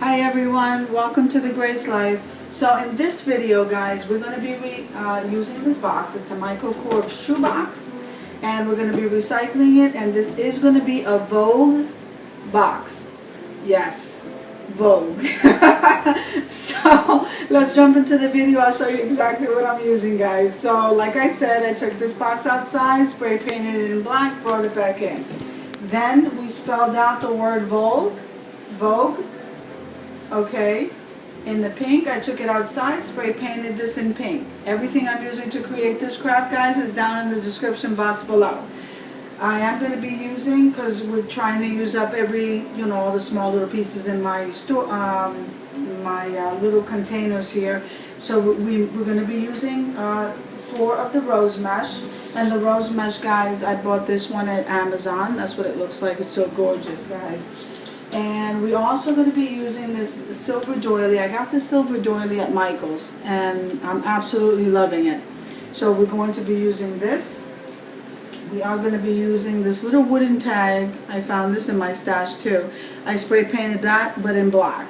Hi everyone, welcome to the Grace Life. So in this video, guys, we're going to be using this box. It's a Michael Kors shoe box, and we're going to be recycling it, and this is going to be a Vogue box. Yes, Vogue. So let's jump into the video. I'll show you exactly what I'm using, guys. So like I said, I took this box outside, spray painted it in black, brought it back in. Then we spelled out the word Vogue. Okay, in the pink. I took it outside, spray painted this in pink. Everything I'm using to create this craft, guys, is down in the description box below. I am going to be using, because we're trying to use up every, all the small little pieces in my store, little containers here. So we're going to be using 4 of the rose mesh. And the rose mesh, guys, I bought this one at Amazon. That's what it looks like. It's so gorgeous, guys. And we're also going to be using this silver doily. I got the silver doily at Michael's, and I'm absolutely loving it. So we're going to be using this. We are going to be using this little wooden tag. I found this in my stash too. I spray painted that, but in black.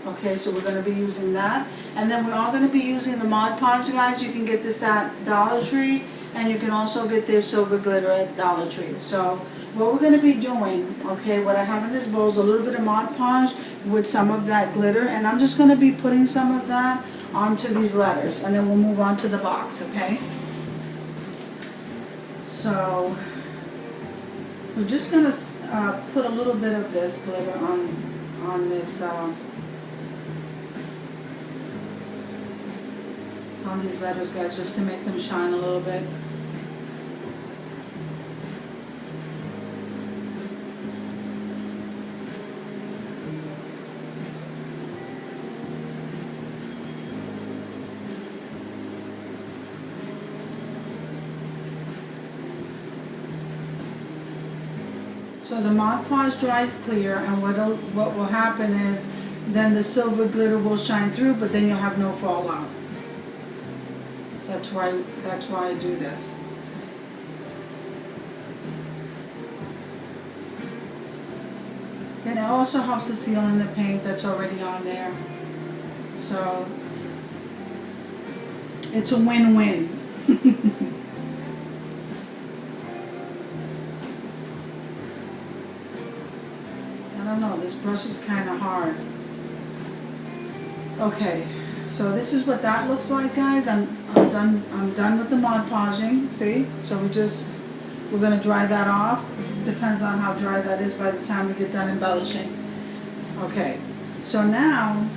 Okay, so we're going to be using that. And then we're all going to be using the Mod Podge, guys. You can get this at Dollar Tree, and you can also get their silver glitter at Dollar Tree. So what we're going to be doing, okay, what I have in this bowl is a little bit of Mod Podge with some of that glitter, and I'm just going to be putting some of that onto these letters, and then we'll move on to the box, okay? So we're just going to put a little bit of this glitter on this on these letters, guys, just to make them shine a little bit. So the Mod Podge dries clear, and what will happen is then the silver glitter will shine through, but then you'll have no fallout. That's why I do this. And it also helps to seal in the paint that's already on there. So it's a win-win. I don't know, this brush is kind of hard. Okay, so this is what that looks like, guys. I'm done with the Mod Podging. See? So we're going to dry that off. It depends on how dry that is by the time we get done embellishing. Okay, so now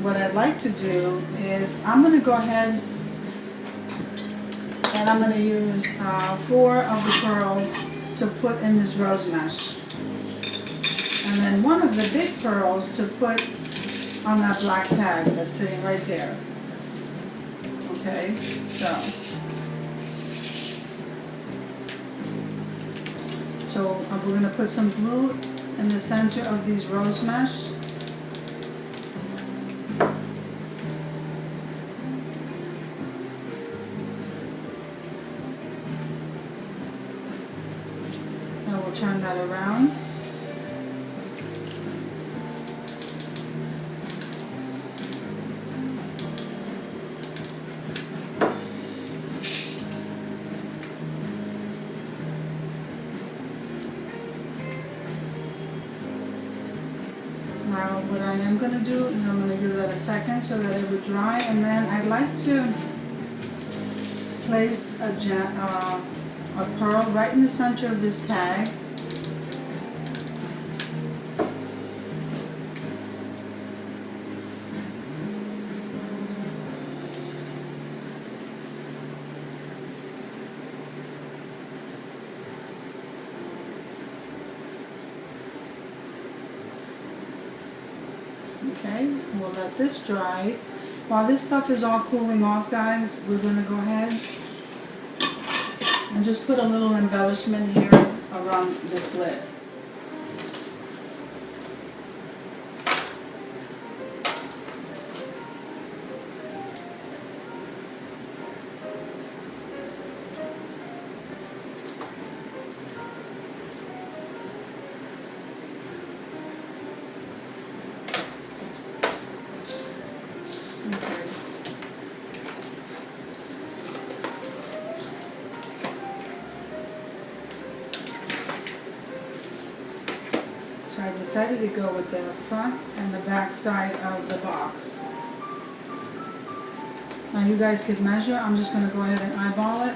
what I'd like to do is I'm going to go ahead and I'm going to use 4 of the pearls to put in this rose mesh. And then one of the big pearls to put on that black tag that's sitting right there. Okay, so we're going to put some glue in the center of these rose mesh. And we'll turn that around. Now what I am going to do is I'm going to give that a second so that it would dry, and then I'd like to place a pearl right in the center of this tag. Okay, we'll let this dry. While this stuff is all cooling off, guys, we're going to go ahead and just put a little embellishment here around this lid. I decided to go with the front and the back side of the box. Now you guys could measure. I'm just going to go ahead and eyeball it.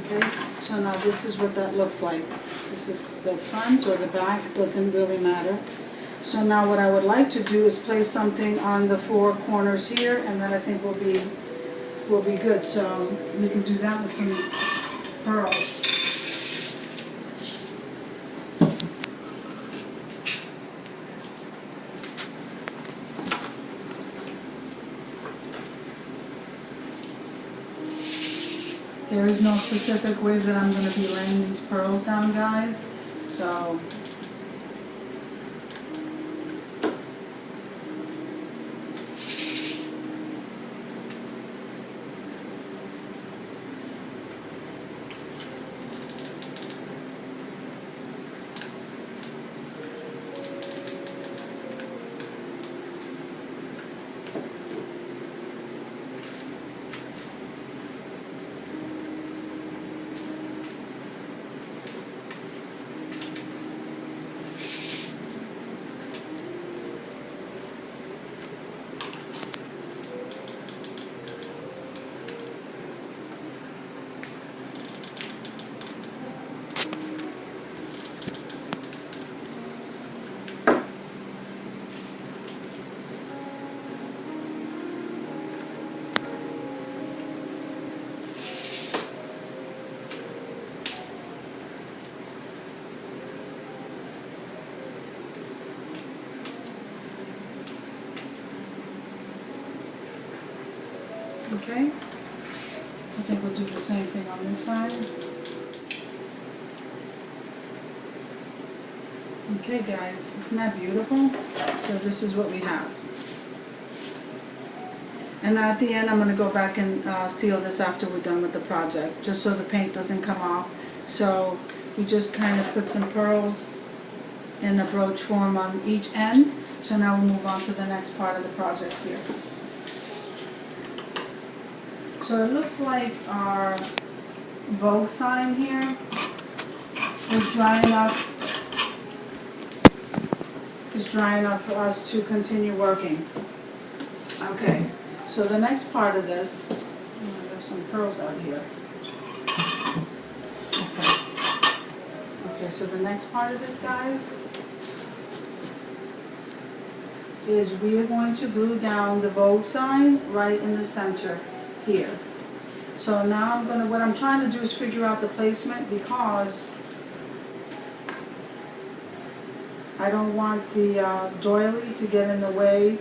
Okay, so now this is what that looks like. This is the front or the back, doesn't really matter. So now what I would like to do is place something on the four corners here, and then I think we'll be good. So we can do that with some pearls. There is no specific way that I'm going to be laying these pearls down, guys. So okay, I think we'll do the same thing on this side. Okay guys, isn't that beautiful? So this is what we have. And at the end I'm going to go back and seal this after we're done with the project, just so the paint doesn't come off. So we just kind of put some pearls in a brooch form on each end. So now we'll move on to the next part of the project here. So it looks like our Vogue sign here is dry enough for us to continue working. Okay, so the next part of this, there's some pearls out here. Okay, so the next part of this, guys, is we are going to glue down the Vogue sign right in the center here. So now what I'm trying to do is figure out the placement, because I don't want the doily to get in the way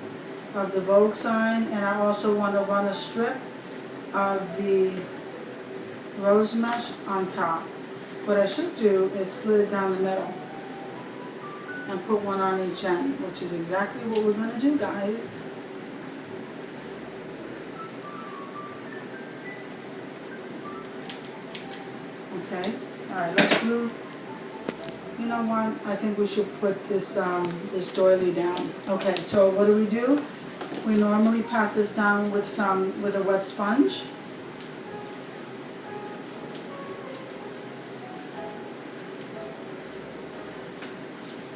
of the Vogue sign, and I also want to run a strip of the rose mesh on top. What I should do is split it down the middle and put one on each end, which is exactly what we're going to do, guys. Okay, alright, let's glue. You know what? I think we should put this this doily down. Okay, so what do? We normally pat this down with a wet sponge.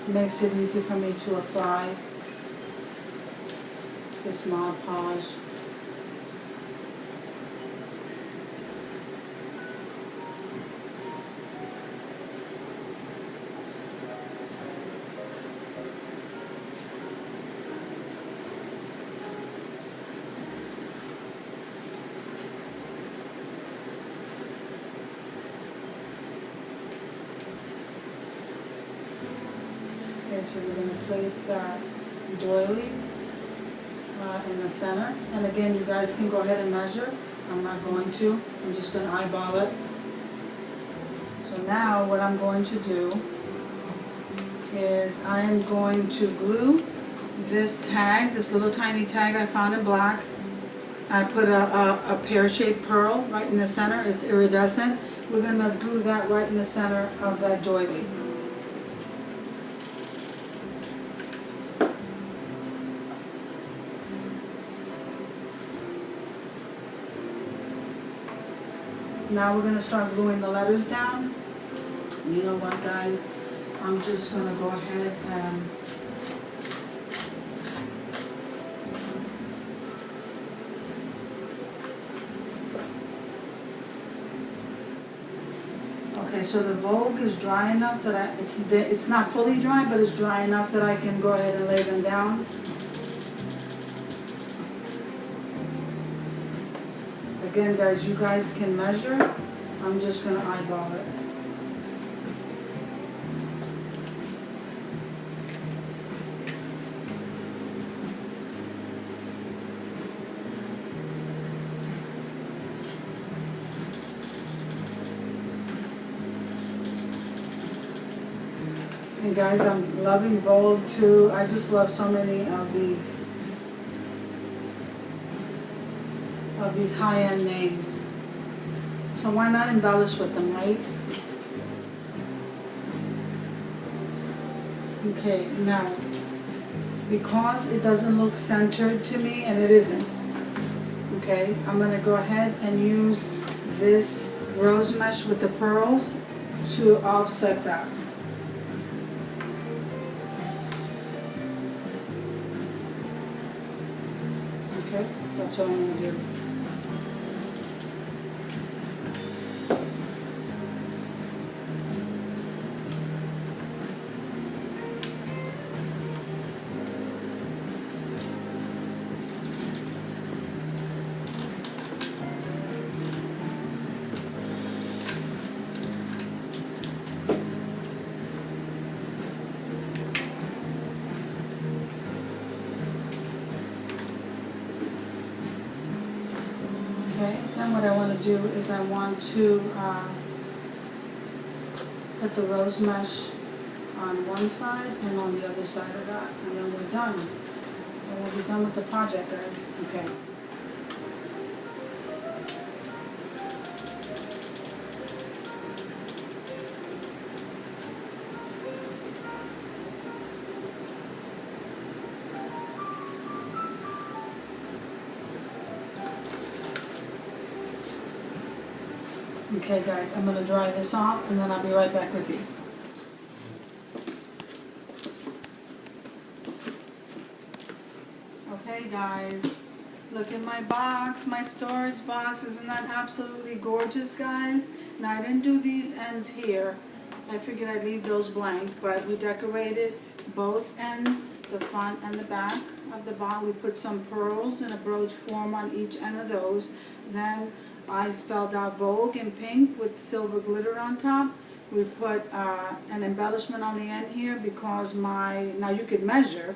Makes it easy for me to apply this Mod Podge. Okay, so we're going to place that doily in the center. And again, you guys can go ahead and measure. I'm not going to. I'm just going to eyeball it. So now what I'm going to do is I am going to glue this tag, this little tiny tag I found in black. I put a pear-shaped pearl right in the center. It's iridescent. We're going to glue that right in the center of that doily. Now we're going to start gluing the letters down. You know what, guys? I'm just going to go ahead and okay, so the Vogue is dry enough that it's not fully dry, but it's dry enough that I can go ahead and lay them down. Again, guys, you guys can measure. I'm just going to eyeball it. And guys, I'm loving Vogue too. I just love so many of these high-end names. So why not embellish with them, right? Okay, now, because it doesn't look centered to me, and it isn't, okay, I'm going to go ahead and use this rose mesh with the pearls to offset that. Okay, that's what I'm going to do. Okay, then what I want to do is I want to put the rose mesh on one side and on the other side of that, and then we're done. And we'll be done with the project, guys. Okay. Okay, guys, I'm going to dry this off and then I'll be right back with you. Okay, guys, look at my box, my storage box. Isn't that absolutely gorgeous, guys? Now, I didn't do these ends here. I figured I'd leave those blank, but we decorated both ends, the front and the back of the box. We put some pearls in a brooch form on each end of those. Then I spelled out Vogue in pink with silver glitter on top. We put an embellishment on the end here because now you could measure,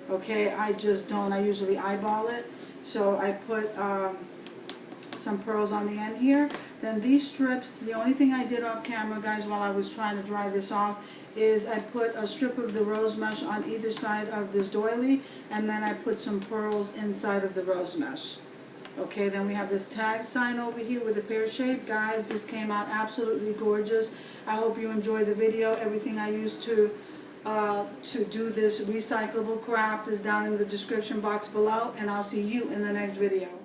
okay, I just don't, I usually eyeball it. So I put some pearls on the end here. Then these strips, the only thing I did off camera, guys, while I was trying to dry this off, is I put a strip of the rose mesh on either side of this doily, and then I put some pearls inside of the rose mesh. Okay, then we have this tag sign over here with a pear shape. Guys, this came out absolutely gorgeous. I hope you enjoy the video. Everything I used to do this recyclable craft is down in the description box below, and I'll see you in the next video.